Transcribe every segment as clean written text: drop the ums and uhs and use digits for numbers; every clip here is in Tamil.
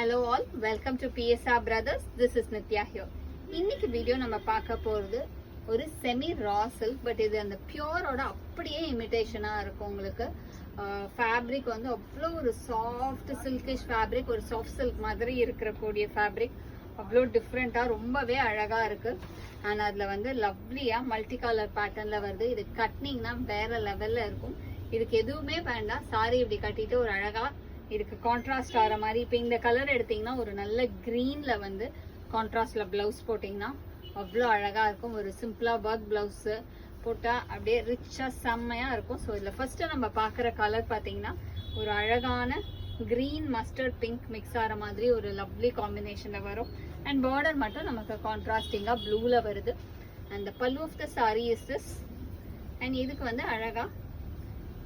Hello all, welcome to PSR Brothers. This is Nitya here. இன்னைக்கு வீடியோ நம்ம பார்க்க போறது ஒரு செமி ரா சில்க், பட் இது அந்த பியூரோட அப்படியே இமிடேஷனா இருக்கும். உங்களுக்கு ஃபேப்ரிக் வந்து அவ்வளோ ஒரு சாஃப்ட் சில்கிஷ் ஃபேப்ரிக், ஒரு சாஃப்ட் சில்க் மாதிரி இருக்கக்கூடிய ஃபேப்ரிக், அவ்வளோ டிஃப்ரெண்டா ரொம்பவே அழகா இருக்கு. அண்ட் அதுல வந்து லவ்லியா மல்டி கலர் பேட்டர்ன்ல வருது. இது கட்டினீங்கன்னா வேற லெவல்ல இருக்கும். இதுக்கு எதுவுமே வேண்டாம், சாரி இப்படி கட்டிட்டு ஒரு அழகா இதுக்கு கான்ட்ராஸ்ட் ஆகிற மாதிரி. இப்போ இந்த கலர் எடுத்தீங்கன்னா ஒரு நல்ல க்ரீன்ல வந்து கான்ட்ராஸ்ட்ல பிளவுஸ் போட்டிங்கன்னா அவ்வளோ அழகா இருக்கும். ஒரு சிம்பிளா ஒர்க் பிளவுஸ் போட்டா அப்படியே ரிச்சா செம்மையா இருக்கும். ஸோ இதில் ஃபர்ஸ்ட் நம்ம பார்க்குற கலர் பார்த்தீங்கன்னா ஒரு அழகான கிரீன் மஸ்டர்ட் பிங்க் மிக்ஸ் ஆகிற மாதிரி ஒரு லவ்லி காம்பினேஷன்ல வரும். அண்ட் பார்டர் மட்டும் நமக்கு கான்ட்ராஸ்டிங்கா ப்ளூல வருது. And the pallu of the sari is this. And இதுக்கு வந்து அழகா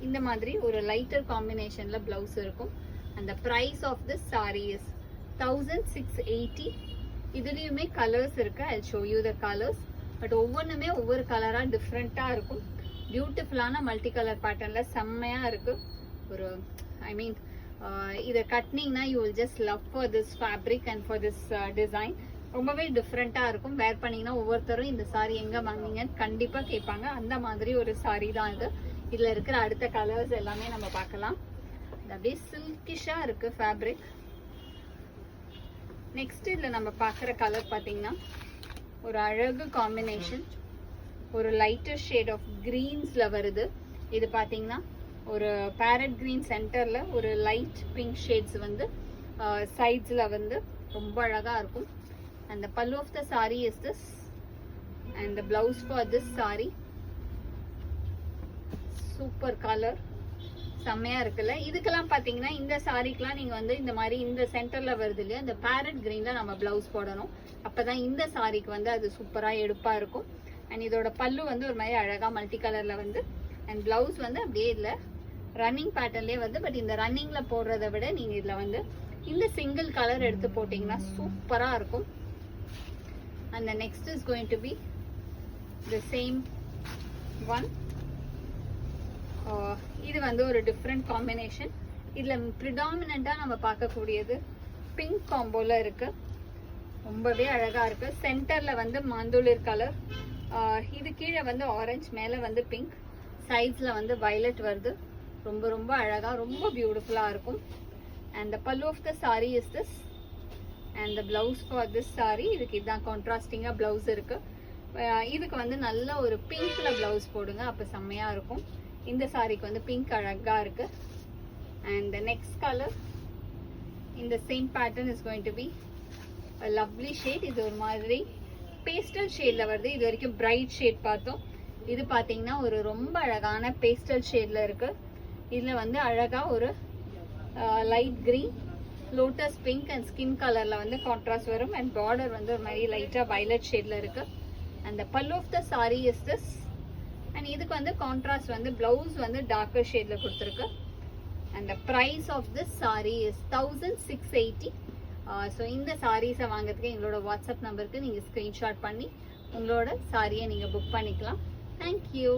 இந்த மாதிரி ஒரு லைட்டர் காம்பினேஷன்ல பிளவுஸ் இருக்கும். And the price of this saree is 1680. இதுலயுமே கலர்ஸ் இருக்கு. I'll show you the colors. But ஒவ்வொன்றுமே ஒவ்வொரு கலரா டிஃப்ரெண்டா இருக்கும். பியூட்டிஃபுல்லான மல்டி கலர் பேட்டர்ன்ல செம்மையா இருக்கு. ஒரு இதை கட்டினீங்கன்னா you will just love for this fabric and for this design. ரொம்பவே டிஃப்ரெண்டா இருக்கும். வேர் பண்ணீங்கன்னா ஒவ்வொருத்தரும் இந்த சாரி எங்க வாங்கினீங்கன்னு கண்டிப்பா கேட்பாங்க. அந்த மாதிரி ஒரு சாரி தான் இது. இதுல இருக்கிற அடுத்த கலர்ஸ் எல்லாமே நம்ம பார்க்கலாம். அப்படியே சில்கிஷா இருக்கு ஃபேப்ரிக். நெக்ஸ்ட் இதுல நம்ம பார்க்குற கலர் பார்த்தீங்கன்னா ஒரு அழகு காம்பினேஷன், ஒரு லைட்டர் ஷேட் ஆஃப் கிரீன்ஸ்ல வருது. இது பார்த்தீங்கன்னா ஒரு பேரட் கிரீன் சென்டர்ல ஒரு லைட் பிங்க் ஷேட்ஸ் வந்து சைட்ஸ்ல வந்து ரொம்ப அழகா இருக்கும். And the pallu of the saree is this, and the blouse for this saree. Super colour, செம்மையா இருக்குல்ல. இதுக்கெல்லாம் பாத்தீங்கன்னா இந்த சாரிக்கெல்லாம் நீங்க வந்து இந்த மாதிரி இந்த சென்டர்ல வருது இல்லையா, இந்த பேரட் கிரீன்ல நம்ம பிளவுஸ் போடணும். அப்பதான் இந்த சாரிக்கு வந்து அது சூப்பரா எடுப்பா இருக்கும். அண்ட் இதோட பல்லு வந்து ஒரு மாதிரி அழகா மல்டி கலர்ல வந்து, அண்ட் பிளவுஸ் வந்து அப்படியே இதுல ரன்னிங் பேட்டர்ன்லயே வருது. பட் இந்த ரன்னிங்ல போடுறதை விட நீங்க இதுல வந்து இந்த சிங்கிள் கலர் எடுத்து போட்டீங்கன்னா சூப்பரா இருக்கும். And the next is going to be the same one. இது வந்து ஒரு டிஃப்ரெண்ட் காம்பினேஷன். இதுல ப்ரிடாமினண்டா நம்ம பார்க்கக்கூடியது பிங்க் காம்போல இருக்கு. ரொம்பவே அழகா இருக்கு. சென்டர்ல வந்து மாந்துளிர் கலர், இது கீழே வந்து ஆரஞ்சு, மேல வந்து பிங்க், சைட்ஸ்ல வந்து வயலட் வருது. ரொம்ப ரொம்ப அழகா, ரொம்ப பியூட்டிஃபுல்லா இருக்கும். And the pallu of the saree is this. And the blouse for this saree, இதுக்கு இதான் கான்ட்ராஸ்டிங்கா பிளவுஸ் இருக்கு. இதுக்கு வந்து நல்ல ஒரு பிங்க்ல பிளவுஸ் போடுங்க, அப்ப செம்மையா இருக்கும். இந்த சாரிக்கு வந்து பிங்க் அழகா இருக்கு. And the next color in the same pattern is going to be a lovely shade. இது ஒரு மாதிரி பேஸ்டல் ஷேட்ல வருது. இது வரைக்கும் பிரைட் ஷேட் பார்த்தோம். இது பாத்தீங்கன்னா ஒரு ரொம்ப அழகான பேஸ்டல் ஷேட்ல இருக்கு. இதுல வந்து அழகா ஒரு light green, lotus pink and skin கலர்ல வந்து கான்ட்ராஸ்ட் வரும். அண்ட் பார்டர் வந்து ஒரு மாதிரி லைட்டா வயலட் ஷேட்ல இருக்கு. அந்த pallu of the sari is this. And இதுக்கு வந்து கான்ட்ராஸ்ட் வந்து பிளவுஸ் வந்து டார்க்கர் ஷேட்ல கொடுத்துருக்கு. And the price of this sari is 1680. So இந்த சாரீஸை வாங்குறதுக்கு எங்களோட வாட்ஸ்அப் நம்பருக்கு நீங்க ஸ்கிரீன்ஷாட் பண்ணி உங்களோட சாரியை நீங்க புக் பண்ணிக்கலாம். தேங்க்யூ.